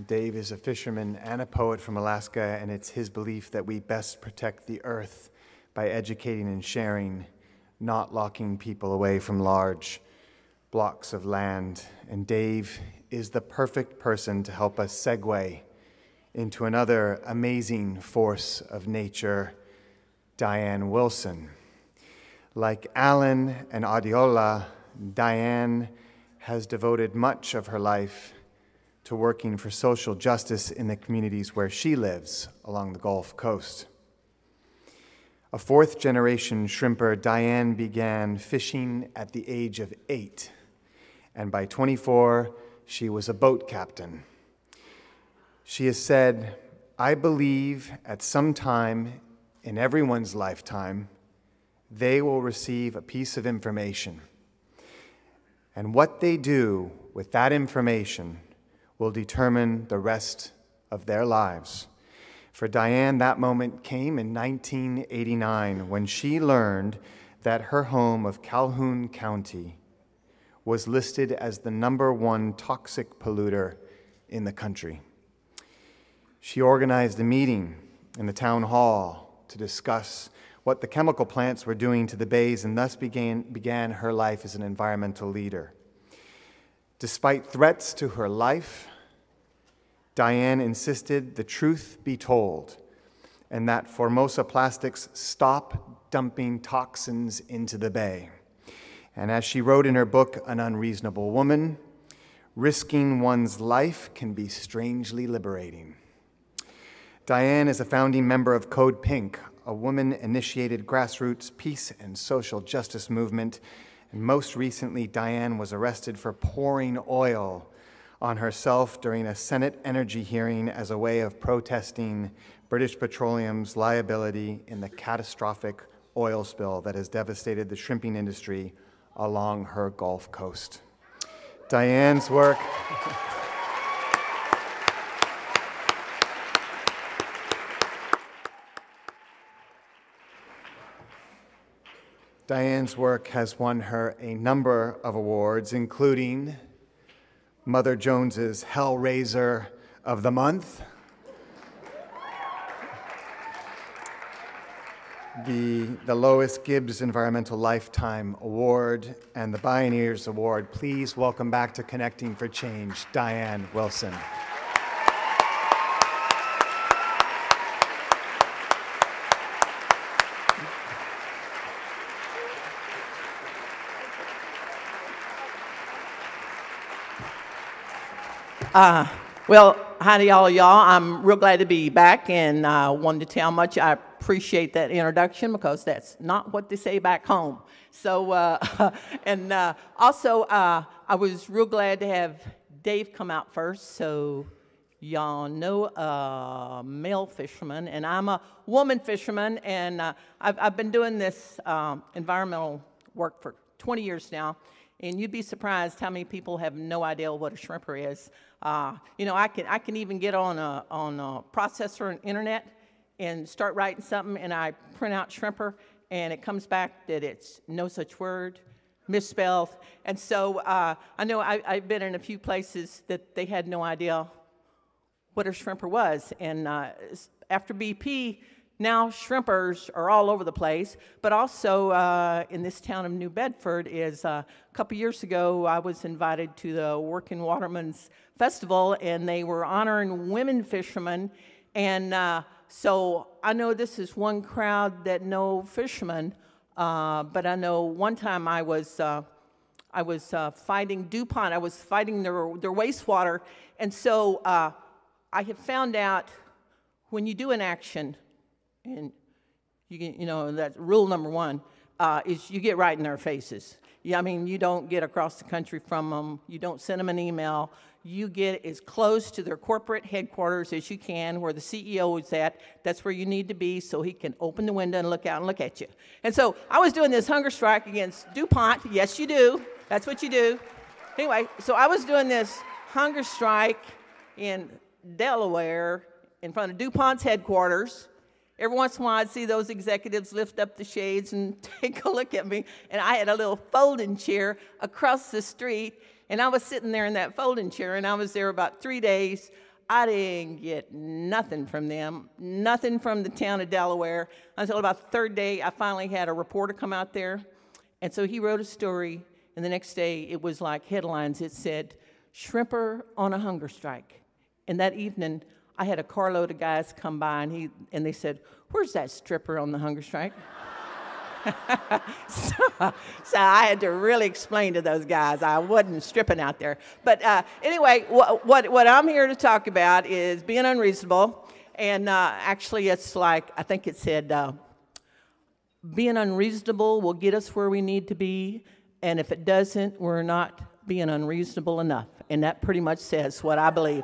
Dave is a fisherman and a poet from Alaska, and it's his belief that we best protect the earth by educating and sharing, not locking people away from large blocks of land. And Dave is the perfect person to help us segue into another amazing force of nature, Diane Wilson. Like Alan and Adiola, Diane has devoted much of her life to working for social justice in the communities where she lives along the Gulf Coast. A fourth-generation shrimper, Diane began fishing at the age of 8, and by 24, she was a boat captain. She has said, "I believe at some time in everyone's lifetime, they will receive a piece of information. And what they do with that information will determine the rest of their lives." For Diane, that moment came in 1989 when she learned that her home of Calhoun County was listed as the #1 toxic polluter in the country. She organized a meeting in the town hall to discuss what the chemical plants were doing to the bays, and thus began her life as an environmental leader. Despite threats to her life, Diane insisted the truth be told and that Formosa Plastics stop dumping toxins into the bay. And as she wrote in her book, An Unreasonable Woman, risking one's life can be strangely liberating. Diane is a founding member of Code Pink, a woman-initiated grassroots peace and social justice movement. And most recently, Diane was arrested for pouring oil on herself during a Senate energy hearing as a way of protesting British Petroleum's liability in the catastrophic oil spill that has devastated the shrimping industry along her Gulf Coast. Diane's work has won her a number of awards, including Mother Jones's Hellraiser of the Month, the Lois Gibbs Environmental Lifetime Award, and the Bioneers Award. Please welcome back to Connecting for Change, Diane Wilson. Well, hi to all of y'all. I'm real glad to be back, and wanted to tell how much I appreciate that introduction, because that's not what they say back home. So, also, I was real glad to have Dave come out first, so y'all know a male fisherman, and I'm a woman fisherman, and I've been doing this environmental work for 20 years now. And you'd be surprised how many people have no idea what a shrimper is. You know, I can even get on a processor and internet and start writing something, and I print out shrimper, and it comes back that it's no such word, misspelled. And so I know I've been in a few places that they had no idea what a shrimper was. And after BP, now shrimpers are all over the place, but also in this town of New Bedford is a couple years ago I was invited to the Working Watermen's Festival, and they were honoring women fishermen, and so I know this is one crowd that know fishermen, but I know one time I was fighting DuPont. I was fighting their wastewater, and so I have found out when you do an action, and you know that rule number one is you get right in their faces. Yeah, I mean, you don't get across the country from them. You don't send them an email. You get as close to their corporate headquarters as you can, where the CEO is at. That's where you need to be, so he can open the window and look out and look at you. And so I was doing this hunger strike against DuPont. Yes, you do. That's what you do. Anyway, so I was doing this hunger strike in Delaware in front of DuPont's headquarters. Every once in a while, I'd see those executives lift up the shades and take a look at me. And I had a little folding chair across the street, and I was sitting there in that folding chair, and I was there about 3 days. I didn't get nothing from them, nothing from the town of Delaware, until about the third day I finally had a reporter come out there. And so he wrote a story, and the next day it was like headlines. It said, "Shrimper on a hunger strike." And that evening, I had a carload of guys come by, and they said, "Where's that stripper on the hunger strike?" so I had to really explain to those guys I wasn't stripping out there. But anyway, what I'm here to talk about is being unreasonable. And actually, it's like, I think it said, being unreasonable will get us where we need to be. And if it doesn't, we're not being unreasonable enough. And that pretty much says what I believe.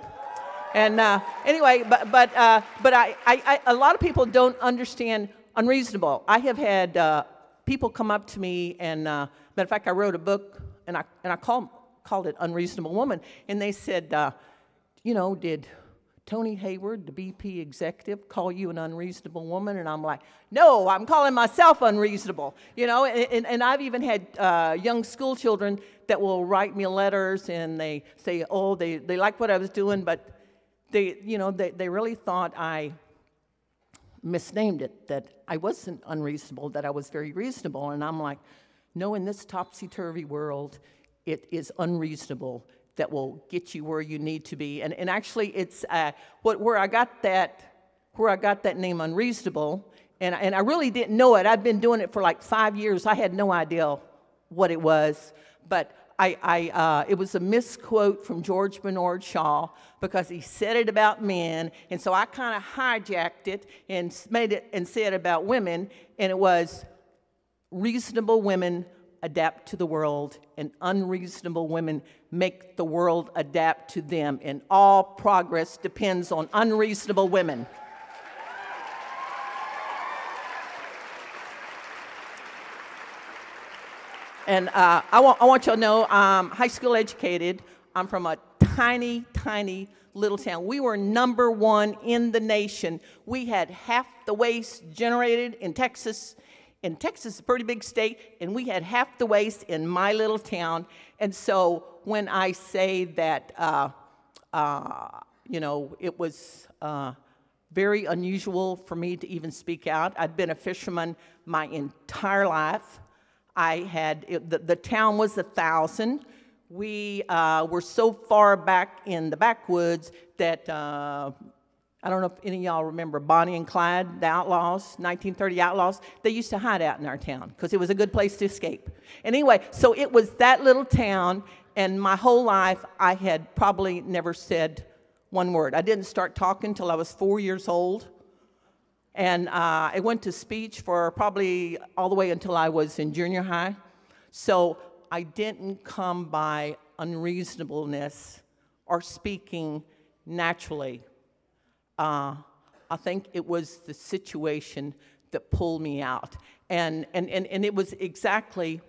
And anyway, but a lot of people don't understand unreasonable. I have had people come up to me, and matter of fact, I wrote a book, and I called it Unreasonable Woman, and they said, did Tony Hayward, the BP executive, call you an unreasonable woman? And I'm like, no, I'm calling myself unreasonable. And I've even had young school children that will write me letters, and they say, oh, they like what I was doing, but they really thought I misnamed it, that I wasn't unreasonable, that I was very reasonable. And I'm like, no, in this topsy-turvy world, it is unreasonable that will get you where you need to be. And actually, it's where I got that name Unreasonable, and I really didn't know it. I'd been doing it for like 5 years. I had no idea what it was, but it was a misquote from George Bernard Shaw, because he said it about men, and so I kind of hijacked it and made it and said about women, and it was, reasonable women adapt to the world, and unreasonable women make the world adapt to them, and all progress depends on unreasonable women. And I want you to know, I'm high school educated. I'm from a tiny, tiny little town. We were #1 in the nation. We had half the waste generated in Texas. And Texas is a pretty big state, and we had half the waste in my little town. And so when I say that, it was very unusual for me to even speak out. I'd been a fisherman my entire life. The town was 1,000. We were so far back in the backwoods that, I don't know if any of y'all remember Bonnie and Clyde, the outlaws, 1930 outlaws. They used to hide out in our town because it was a good place to escape. And anyway, so it was that little town, and my whole life I had probably never said one word. I didn't start talking until I was 4 years old. And I went to speech for probably all the way until I was in junior high. So I didn't come by unreasonableness or speaking naturally. I think it was the situation that pulled me out. And it was exactly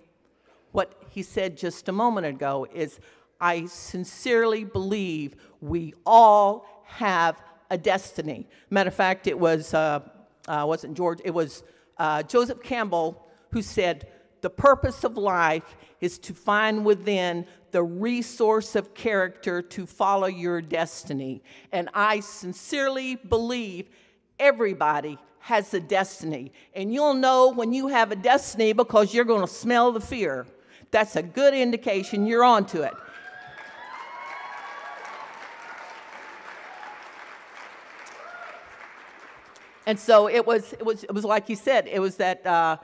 what he said just a moment ago, is I sincerely believe we all have a destiny. Matter of fact, it was wasn't George, it was Joseph Campbell who said, the purpose of life is to find within the resource of character to follow your destiny. And I sincerely believe everybody has a destiny. And you'll know when you have a destiny because you're going to smell the fear. That's a good indication you're onto it. And so it was like you said, it was a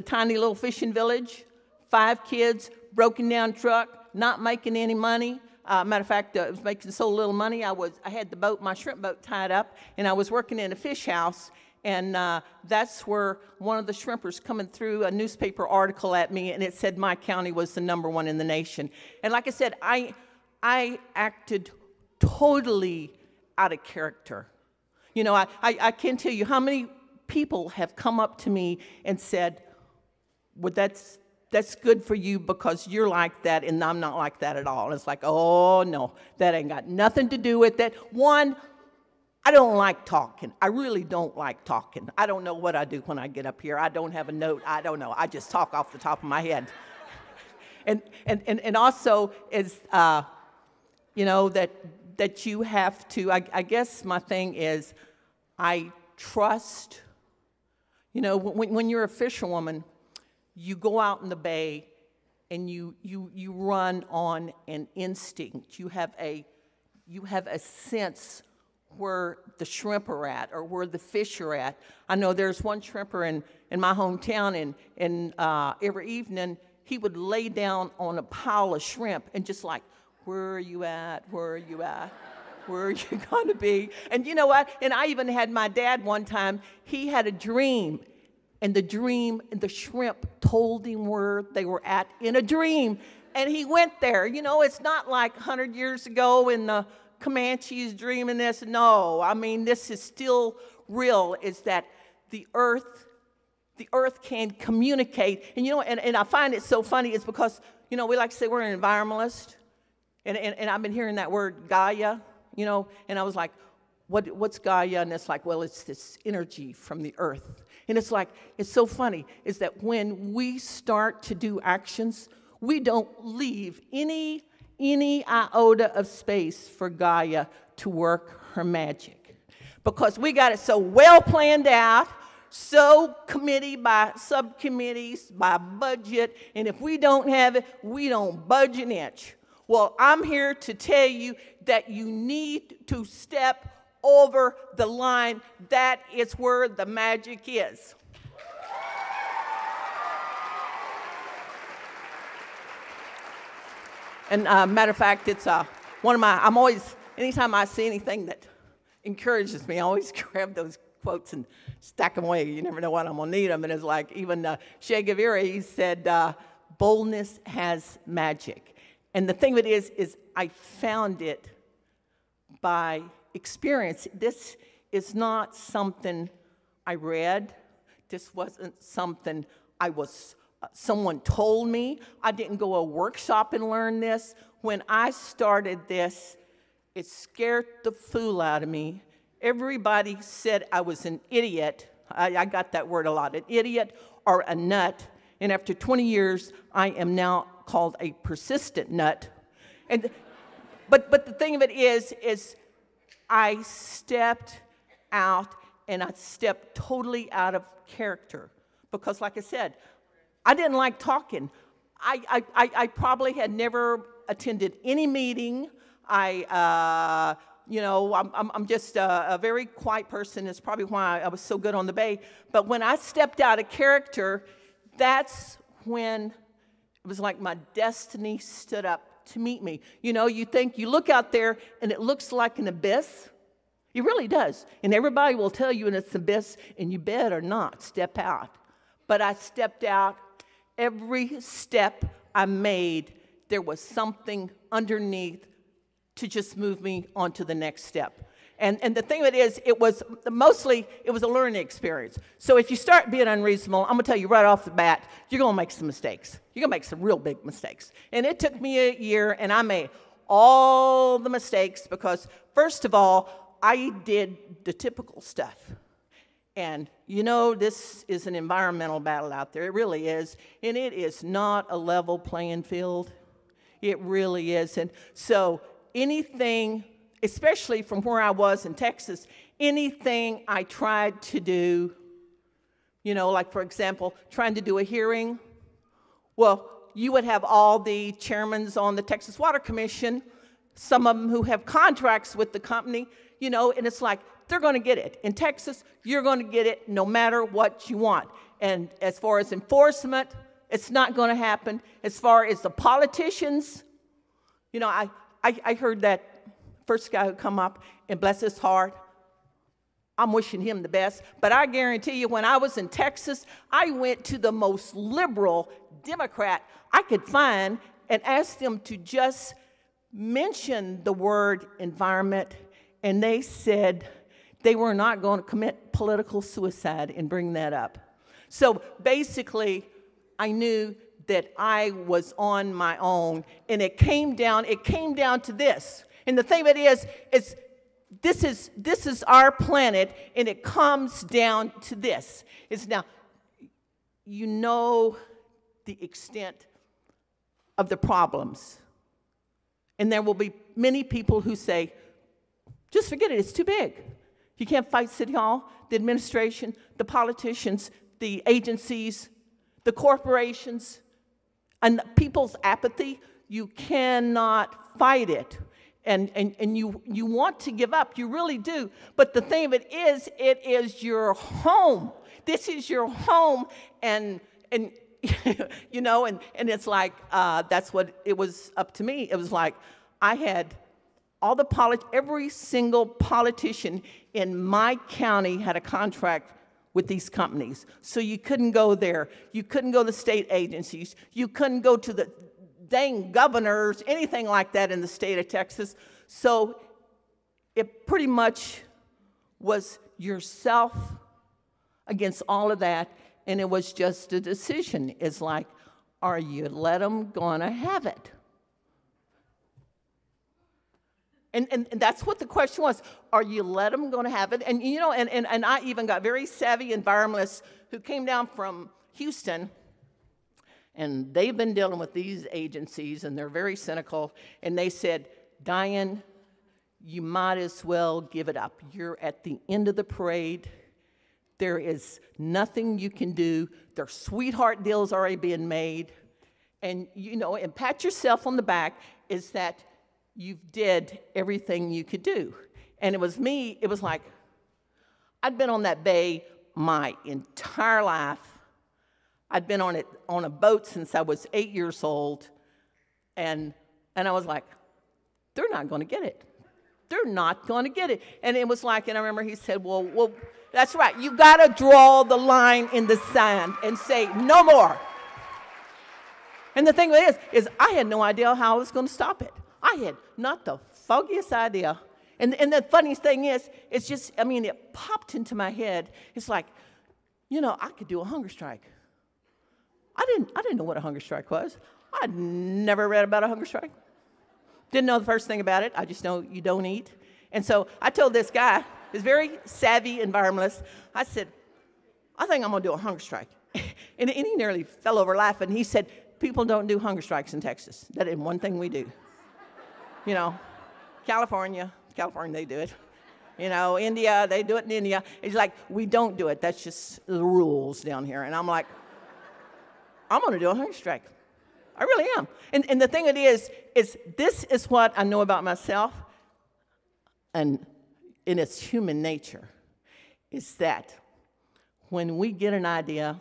tiny little fishing village, 5 kids, broken down truck, not making any money. Matter of fact, it was making so little money. I had the boat, my shrimp boat, tied up, and I was working in a fish house, and that's where one of the shrimpers coming through a newspaper article at me, and it said my county was the #1 in the nation. And like I said, I acted totally out of character. You know, I can't tell you how many people have come up to me and said, well, that's good for you because you're like that and I'm not like that at all. And it's like, oh, no, that ain't got nothing to do with that. One, I don't like talking. I really don't like talking. I don't know what I do when I get up here. I don't have a note. I don't know. I just talk off the top of my head. And also is, that that you have to, I guess my thing is, I trust, you know, when you're a fisherwoman, you go out in the bay and you run on an instinct. You have a sense where the shrimp are at or where the fish are at. I know there's one shrimper in my hometown, and every evening he would lay down on a pile of shrimp and just like, where are you at? Where are you at? Where are you going to be? And you know what? And I even had my dad one time, he had a dream. And the shrimp told him where they were at in a dream. And he went there. You know, it's not like 100 years ago in the Comanches dreaming this. No, I mean, this is still real, is that the earth can communicate. And you know, and I find it so funny is because, you know, we like to say we're an environmentalist. And I've been hearing that word Gaia, you know, and I was like, what's Gaia? And it's like, well, it's this energy from the earth. And it's like, it's so funny, is that when we start to do actions, we don't leave any iota of space for Gaia to work her magic. Because we got it so well planned out, so committee by subcommittees, by budget, and if we don't have it, we don't budge an inch. Well, I'm here to tell you that you need to step over the line. That is where the magic is. And matter of fact, it's one of my, anytime I see anything that encourages me, I always grab those quotes and stack them away. You never know when I'm going to need them. And it's like even Che Guevara, he said, boldness has magic. And the thing of it is I found it by experience. This is not something I read. This wasn't something someone told me. I didn't go a workshop and learn this. When I started this, it scared the fool out of me. Everybody said I was an idiot. I got that word a lot, an idiot or a nut. And after 20 years, I am now called a persistent nut. But the thing of it is I stepped out, and I stepped totally out of character. Because like I said, I didn't like talking. I probably had never attended any meeting. You know, I'm just a very quiet person. It's probably why I was so good on the Bay. But when I stepped out of character, that's when it was like my destiny stood up to meet me. You know, you look out there and it looks like an abyss. It really does. And everybody will tell you it's an abyss, and you better not step out. But I stepped out. Every step I made, there was something underneath to just move me on to the next step. And the thing of it is, it was a learning experience. So if you start being unreasonable, I'm going to tell you right off the bat, you're going to make some mistakes. You're going to make some real big mistakes. And it took me a year, and I made all the mistakes because, first of all, I did the typical stuff. And, you know, this is an environmental battle out there. It really is. And it is not a level playing field. It really is. And so anything, especially from where I was in Texas, anything I tried to do, you know, like, for example, trying to do a hearing, well, you would have all the chairmen on the Texas Water Commission, some of them who have contracts with the company, you know, and it's like, they're going to get it. In Texas, you're going to get it no matter what you want. And as far as enforcement, it's not going to happen. As far as the politicians, you know, I heard that first guy who come up, and bless his heart, I'm wishing him the best. But I guarantee you, when I was in Texas, I went to the most liberal Democrat I could find and asked them to just mention the word environment, and they said they were not going to commit political suicide and bring that up. So basically, I knew that I was on my own, and it came down to this. And the thing of it is this is our planet, and it comes down to this. It's now, you know the extent of the problems. And there will be many people who say, Just forget it. It's too big. You can't fight City Hall, the administration, the politicians, the agencies, the corporations, and people's apathy. You cannot fight it. And you want to give up. You really do. But the thing of it is your home. This is your home. And you know, and it's like, that's what it was up to me. It was like I had all every single politician in my county had a contract with these companies. So you couldn't go there. You couldn't go to state agencies. You couldn't go to the dang governors, anything like that in the state of Texas. So it pretty much was yourself against all of that, and it was just a decision. It's like, are you let them gonna have it? And that's what the question was. Are you let them going to have it? And, you know, and I even got very savvy environmentalists who came down from Houston, and they've been dealing with these agencies, and they're very cynical. And they said, Diane, you might as well give it up. You're at the end of the parade. There is nothing you can do. Their sweetheart deals already being made. And, you know, and pat yourself on the back is that you've did everything you could do. And it was me, it was like, I'd been on that bay my entire life. I'd been on a boat since I was 8 years old. And I was like, they're not going to get it. They're not going to get it. And it was like, and I remember he said, well, that's right. You got to draw the line in the sand and say, no more. And the thing is I had no idea how I was going to stop it. I had not the foggiest idea. And the funniest thing is, it's just, I mean, it popped into my head. It's like, you know, I could do a hunger strike. I didn't know what a hunger strike was. I'd never read about a hunger strike. Didn't know the first thing about it. I just know you don't eat. And so I told this guy, this very savvy environmentalist, I said, I think I'm going to do a hunger strike. And he nearly fell over laughing. He said, people don't do hunger strikes in Texas. That is one thing we do. You know, California, they do it. You know, India, they do it in India. It's like, we don't do it. That's just the rules down here. And I'm like, I'm going to do a hunger strike. I really am. And the thing it is this is what I know about myself, and in its human nature, is that when we get an idea,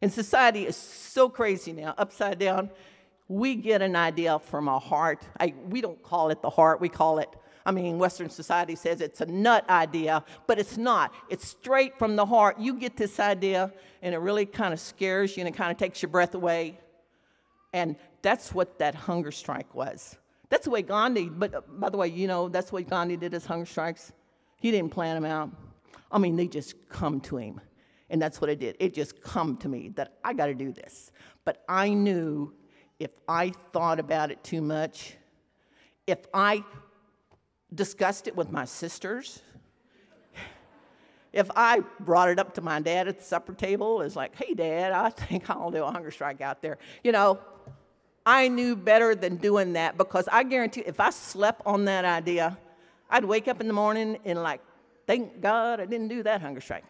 and society is so crazy now, upside down, we get an idea from our heart. We don't call it the heart, we call it, Western society says it's a nut idea, but it's not. It's straight from the heart. You get this idea, and it really kind of scares you, and it kind of takes your breath away. And that's what that hunger strike was. That's the way Gandhi, but by the way, you know, that's the way Gandhi did his hunger strikes. He didn't plan them out. They just come to him. And that's what it did. It just come to me that I got to do this. But I knew if I thought about it too much, if I discussed it with my sisters, if I brought it up to my dad at the supper table, it's like, hey, Dad, I think I'll do a hunger strike out there. You know, I knew better than doing that, because I guarantee if I slept on that idea, I'd wake up in the morning and like, thank God I didn't do that hunger strike.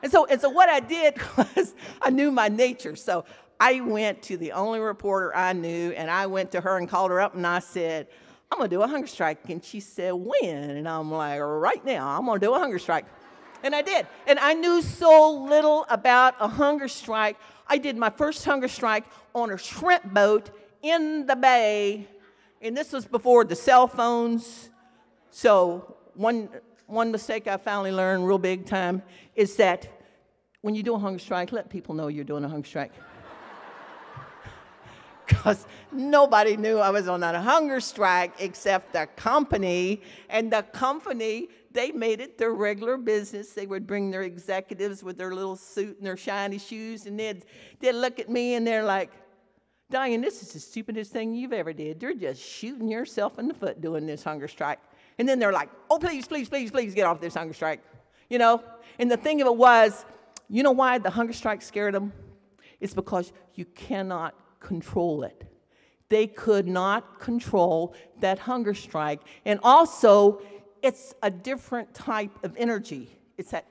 And so what I did was I knew my nature. So I went to the only reporter I knew, and I went to her and called her up, and I said, I'm going to do a hunger strike. And she said, when? And I'm like, right now, I'm going to do a hunger strike. And I did. And I knew so little about a hunger strike. I did my first hunger strike on a shrimp boat in the bay. And this was before the cell phones. So one mistake I finally learned real big time is that when you do a hunger strike, let people know you're doing a hunger strike. Because nobody knew I was on that hunger strike except the company. And the company, they made it their regular business. They would bring their executives with their little suit and their shiny shoes, and they'd look at me and they're like, Diane, this is the stupidest thing you've ever did. You're just shooting yourself in the foot doing this hunger strike. And then they're like, oh, please, please, please, please get off this hunger strike. You know? And the thing of it was, you know why the hunger strike scared them? It's because you cannot control it. They could not control that hunger strike. And also, it's a different type of energy. It's that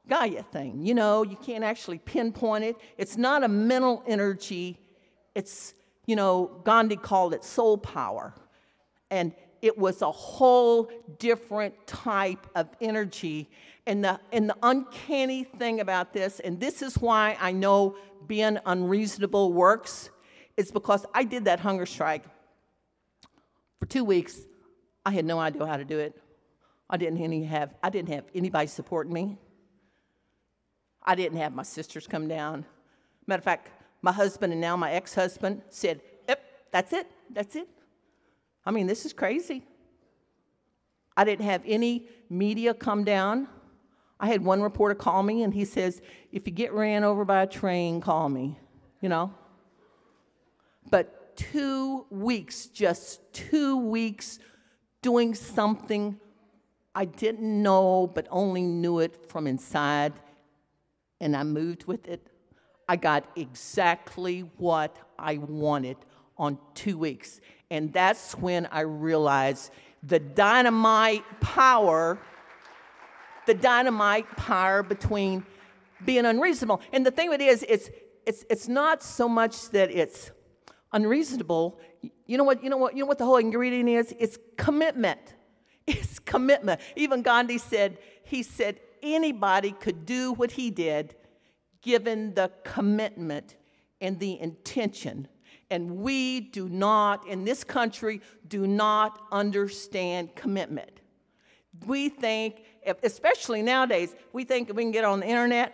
Gaia thing. You know, you can't actually pinpoint it. It's not a mental energy. It's, you know, Gandhi called it soul power. And it was a whole different type of energy. And the uncanny thing about this, and this is why I know being unreasonable works, is because I did that hunger strike for 2 weeks. I had no idea how to do it. I didn't have anybody supporting me. I didn't have my sisters come down. Matter of fact, my husband and now my ex-husband said, yep, that's it. I mean, this is crazy. I didn't have any media come down. I had one reporter call me, and he says, if you get ran over by a train, call me, you know. But 2 weeks, just 2 weeks, doing something I didn't know, but only knew it from inside, and I moved with it. I got exactly what I wanted on 2 weeks. And that's when I realized the dynamite power between being unreasonable. And the thing of it is, it's not so much that it's unreasonable. You know what the whole ingredient is? It's commitment. It's commitment. Even Gandhi said, anybody could do what he did given the commitment and the intention. And we do not, in this country, do not understand commitment. We think, especially nowadays, we think we can get on the internet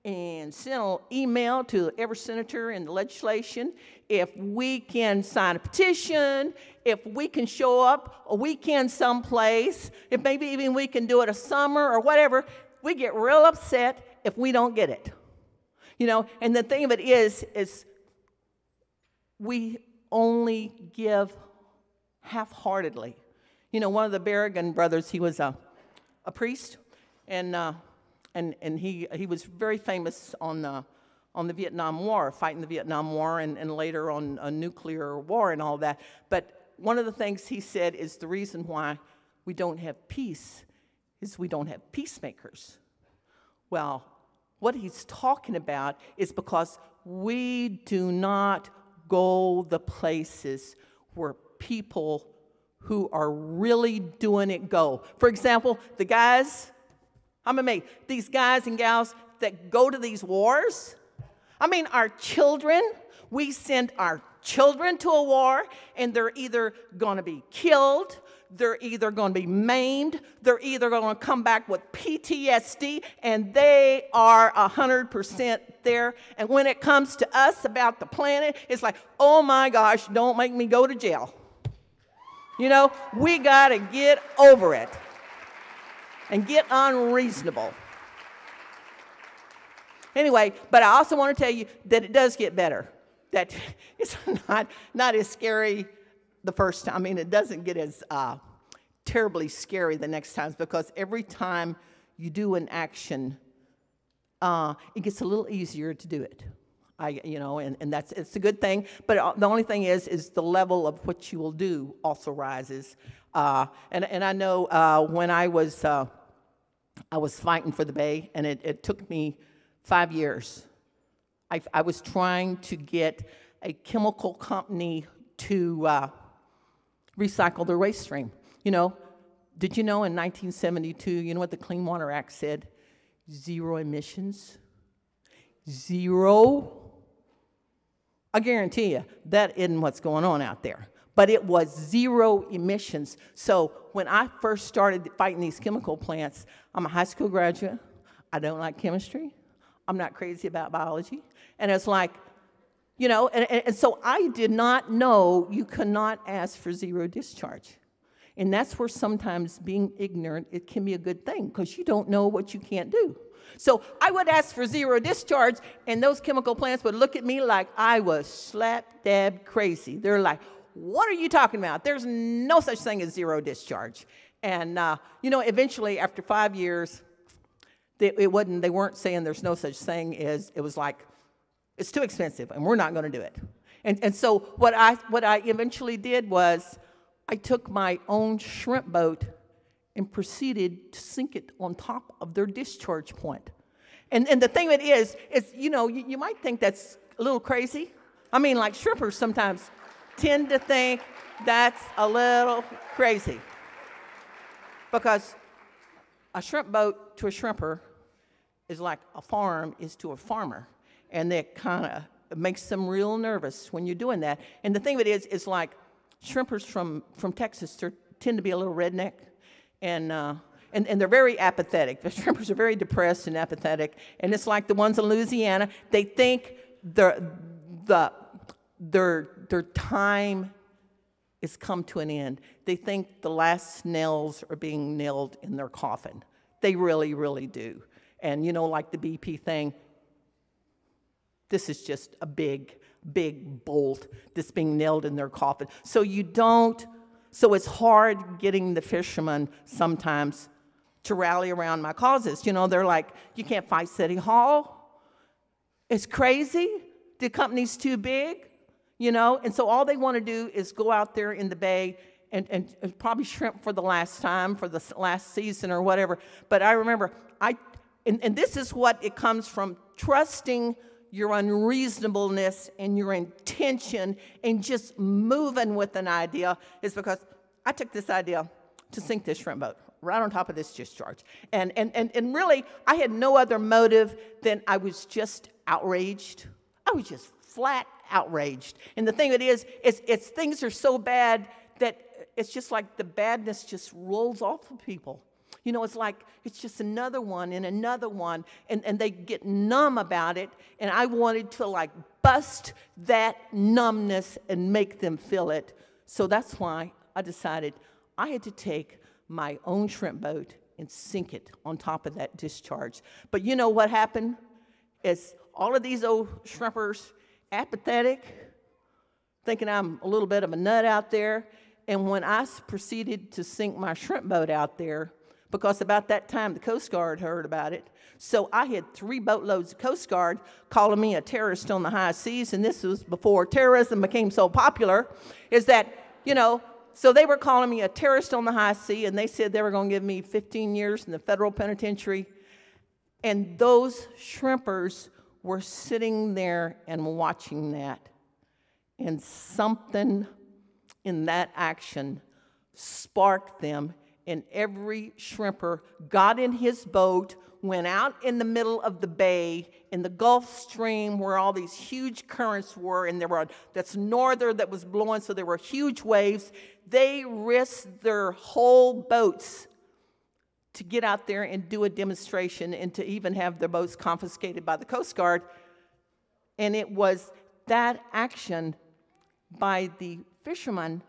and send an email to every senator in the legislation. If we can sign a petition, if we can show up a weekend someplace, if maybe even we can do it a summer or whatever, we get real upset if we don't get it. You know, and the thing of it is we only give half-heartedly. You know, one of the Berrigan brothers, he was a priest, and he was very famous on the Vietnam War, fighting the Vietnam War, and later on a nuclear war and all that. But one of the things he said is the reason why we don't have peace is we don't have peacemakers. Well, what he's talking about is because we do not go the places where people who are really doing it go. For example, the guys, these guys and gals that go to these wars, I mean, our children, we send our children to a war, and they're either going to be killed, they're either going to be maimed, they're either going to come back with PTSD, and they are 100% there. And when it comes to us about the planet, it's like, oh my gosh, don't make me go to jail. You know, we got to get over it and get unreasonable. Anyway, but I also want to tell you that it does get better. That it's not as scary the first time. I mean, it doesn't get as terribly scary the next times, because every time you do an action, it gets a little easier to do it. And it's a good thing. But the only thing is the level of what you will do also rises. And I know when I was fighting for the Bay, and it took me 5 years. I was trying to get a chemical company to recycle their waste stream. You know, did you know in 1972, you know what the Clean Water Act said? 0 emissions. 0. I guarantee you that isn't what's going on out there. But it was 0 emissions. So when I first started fighting these chemical plants, I'm a high school graduate. I don't like chemistry. I'm not crazy about biology. And it's like, you know, and so I did not know you cannot ask for 0 discharge. And that's where sometimes being ignorant, it can be a good thing, because you don't know what you can't do. So I would ask for 0 discharge, and those chemical plants would look at me like I was slap-dab crazy. They're like, what are you talking about? There's no such thing as 0 discharge. And, you know, eventually, after 5 years, they weren't saying there's no such thing as, it was like, it's too expensive, and we're not going to do it. And so what I eventually did was I took my own shrimp boat and proceeded to sink it on top of their discharge point. And the thing of it is you know, you might think that's a little crazy. I mean, like shrimpers sometimes tend to think that's a little crazy. Because a shrimp boat to a shrimper is like a farm is to a farmer. And that kind of makes them real nervous when you're doing that. And the thing of it is like shrimpers from Texas tend to be a little redneck. And they're very apathetic. The shrimpers are very depressed and apathetic. And it's like the ones in Louisiana, they think their time has come to an end. They think the last nails are being nailed in their coffin. They really, really do. And you know, like the BP thing, this is just a big, big bolt that's being nailed in their coffin. So it's hard getting the fishermen sometimes to rally around my causes. You know, they're like, you can't fight City Hall. It's crazy. The company's too big, you know. And so all they want to do is go out there in the bay and probably shrimp for the last time, for the last season or whatever. But I remember, and this is what it comes from, trusting your unreasonableness and your intention and just moving with an idea, is because I took this idea to sink this shrimp boat right on top of this discharge. And really, I had no other motive than I was just outraged. I was just flat outraged. And the thing of it is things are so bad that it's just like the badness just rolls off of people. You know, it's like it's just another one and another one, and they get numb about it, and I wanted to like bust that numbness and make them feel it. So that's why I decided I had to take my own shrimp boat and sink it on top of that discharge. But you know what happened? Is all of these old shrimpers apathetic, thinking I'm a little bit of a nut out there, and when I proceeded to sink my shrimp boat out there, because about that time the Coast Guard heard about it. So I had 3 boatloads of Coast Guard calling me a terrorist on the high seas, and this was before terrorism became so popular, is that, you know, so they were calling me a terrorist on the high sea, and they said they were going to give me 15 years in the federal penitentiary. And those shrimpers were sitting there and watching that. And something in that action sparked them, and every shrimper got in his boat, went out in the middle of the bay in the Gulf Stream where all these huge currents were, and that's norther that was blowing, so there were huge waves. They risked their whole boats to get out there and do a demonstration and to even have their boats confiscated by the Coast Guard. And it was that action by the fishermen,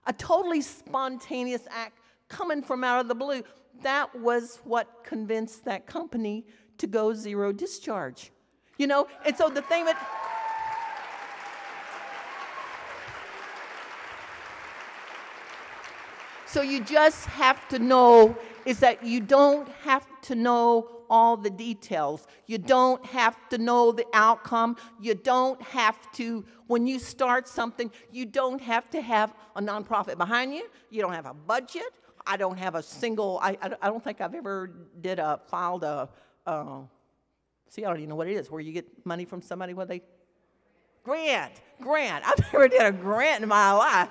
a totally spontaneous act coming from out of the blue, that was what convinced that company to go zero discharge. You know, and so the thing that... So you just have to know is that you don't have to know all the details. You don't have to know the outcome. You don't have to, when you start something, you don't have to have a nonprofit behind you. You don't have a budget. I don't have a single, I don't think I've ever filed a, see, I don't even know what it is, where you get money from somebody, where they, grant. I've never did a grant in my life.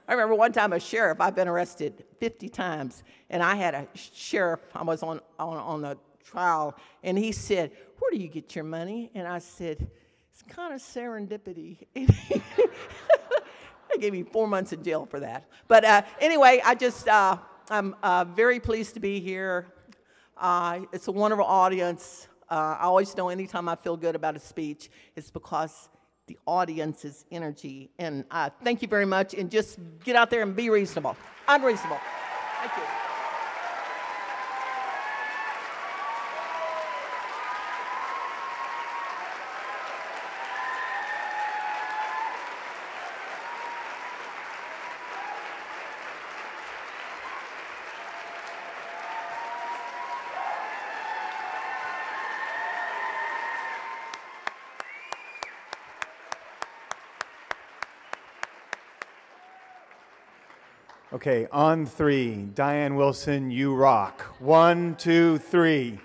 I remember one time a sheriff, I've been arrested 50 times, and I had a sheriff, I was on a trial, and he said, where do you get your money? And I said, it's kind of serendipity. They gave me 4 months in jail for that. But anyway, I'm very pleased to be here. It's a wonderful audience. I always know anytime I feel good about a speech, it's because the audience's energy. And thank you very much. And just get out there and be reasonable. Unreasonable. Thank you. Okay, on three. Diane Wilson, you rock. 1, 2, 3.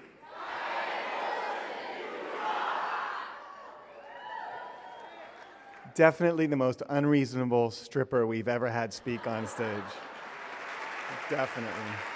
Definitely the most unreasonable stripper we've ever had speak on stage. Definitely.